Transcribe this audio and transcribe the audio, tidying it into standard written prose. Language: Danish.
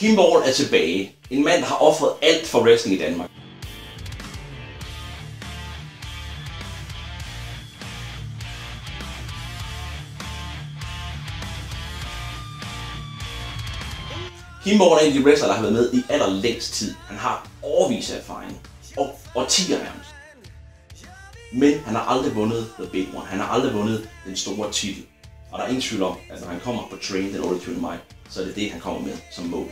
Kim Wall er tilbage. En mand, der har offret alt for wrestling i Danmark. Kim Wall er en af de wrestlere, der har været med i allerlængst tid. Han har årevis af erfaring. Og årtier nærmest. Men han har aldrig vundet The Big One. Han har aldrig vundet den store titel. Og der er ingen tvivl om, at når han kommer på Train den 28. maj, så er det det, han kommer med som mål.